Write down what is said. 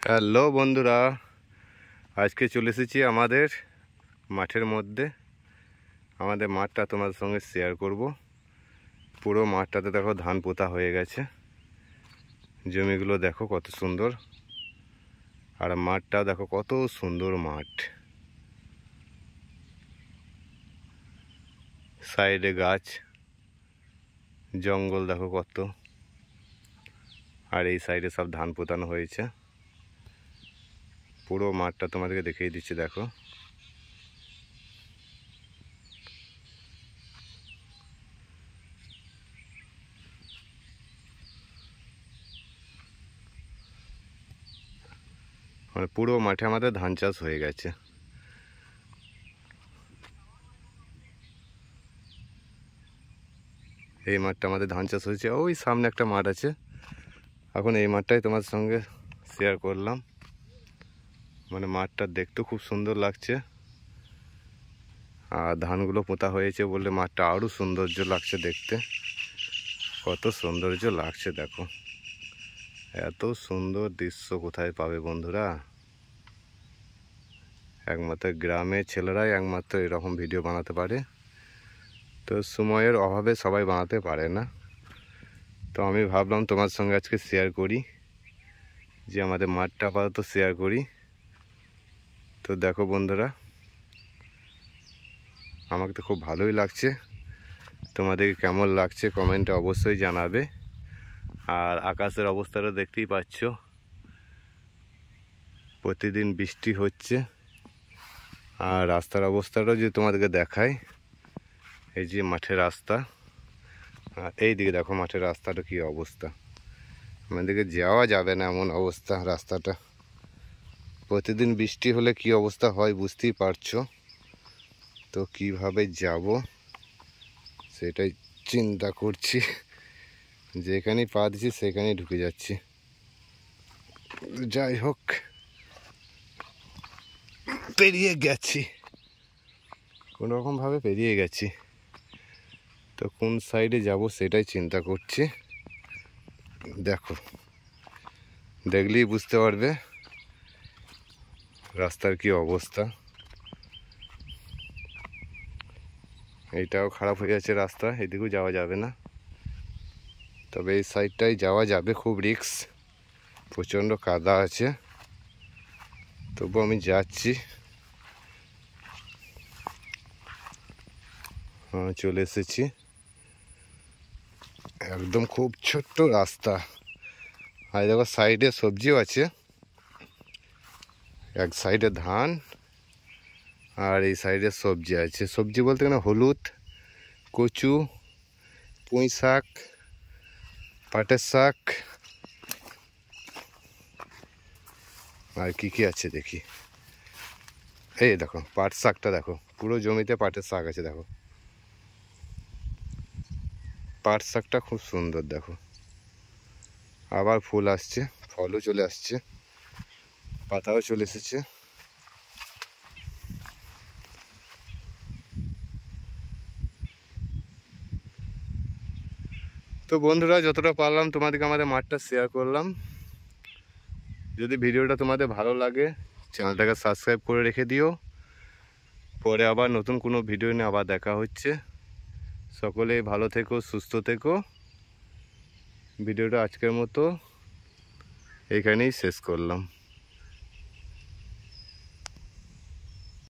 Hello বন্ধুরা, আজকে চলে এসেছি আমাদের মাঠের মধ্যে। আমাদের মাঠটা তোমাদের সঙ্গে শেয়ার করব। পুরো মাঠটাতে দেখো ধান পোতা হয়ে গেছে, জমিগুলো দেখো কত সুন্দর, আর মাঠটা দেখো কত সুন্দর মাঠ। সাইডে গাছ, জঙ্গল দেখো কত, আর এই সাইডে সব ধান পোতানো হয়েছে। পুরো মাঠটা তোমাদেরকে দেখিয়ে দিচ্ছি, দেখো। মানে পুরো মাঠে আমাদের ধান চাষ হয়ে গেছে। এই মাঠটা আমাদের ধান চাষ হয়েছে। ওই সামনে একটা মাঠ আছে, এখন এই মাঠটাই তোমার সঙ্গে শেয়ার করলাম। মানে মাঠটা দেখতেও খুব সুন্দর লাগছে, আর ধানগুলো পোঁতা হয়েছে বলে মাঠটা আরও সৌন্দর্য লাগছে দেখতে। কত সৌন্দর্য লাগছে দেখো। এত সুন্দর দৃশ্য কোথায় পাবে বন্ধুরা? একমাত্র গ্রামের ছেলেরাই একমাত্র এরকম ভিডিও বানাতে পারে। তো সময়ের অভাবে সবাই বানাতে পারে না। তো আমি ভাবলাম তোমার সঙ্গে আজকে শেয়ার করি, যে আমাদের মাঠটা আপাতত শেয়ার করি। তো দেখো বন্ধুরা, আমাকে তো খুব ভালোই লাগছে। তোমাদেরকে কেমন লাগছে কমেন্টে অবশ্যই জানাবে। আর আকাশের অবস্থাটা দেখতেই পাচ্ছ, প্রতিদিন বৃষ্টি হচ্ছে। আর রাস্তার অবস্থাটাও যদি তোমাদেরকে দেখায়, এই যে মাঠের রাস্তা, আর এই দিকে দেখো মাঠের রাস্তাটা কী অবস্থা। আমাদেরকে যাওয়া যাবে না এমন অবস্থা রাস্তাটা। প্রতিদিন বৃষ্টি হলে কি অবস্থা হয় বুঝতেই পারছো। তো কিভাবে যাব সেটাই চিন্তা করছি। যেখানেই পা দিচ্ছি সেখানেই ঢুকে যাচ্ছি। যাই হোক, পেরিয়ে গেছি, কোনোরকমভাবে পেরিয়ে গেছি। তো কোন সাইডে যাব সেটাই চিন্তা করছি। দেখো, দেখলেই বুঝতে পারবে রাস্তার কি অবস্থা। এইটাও খারাপ হয়ে যাচ্ছে রাস্তা, এদিকেও যাওয়া যাবে না। তবে এই সাইডটাই যাওয়া যাবে, খুব রিস্ক, প্রচণ্ড কাদা আছে। তবু আমি যাচ্ছি। হ্যাঁ, চলে এসেছি। একদম খুব ছোট্ট রাস্তা। আর দেখো সাইডে সবজিও আছে, এক সাইডে ধান আর এই সাইডে সবজি আছে। সবজি বলতে গেলে হলুদ, কচু, পুঁই শাক, পাটের শাক, আর কি কি আছে দেখি। এই দেখো পাট শাকটা দেখো, পুরো জমিতে পাটের শাক আছে। দেখো পাট শাকটা খুব সুন্দর, দেখো। আবার ফুল আসছে, ফলও চলে আসছে, পাতাও চলে এসেছে। তো বন্ধুরা, যতটা পারলাম তোমাদেরকে আমাদের মাঠটা শেয়ার করলাম। যদি ভিডিওটা তোমাদের ভালো লাগে, চ্যানেলটাকে সাবস্ক্রাইব করে রেখে দিও। পরে আবার নতুন কোনো ভিডিও নিয়ে আবার দেখা হচ্ছে। সকলেই ভালো থেকো, সুস্থ থেকো। ভিডিওটা আজকের মতো এখানেই শেষ করলাম।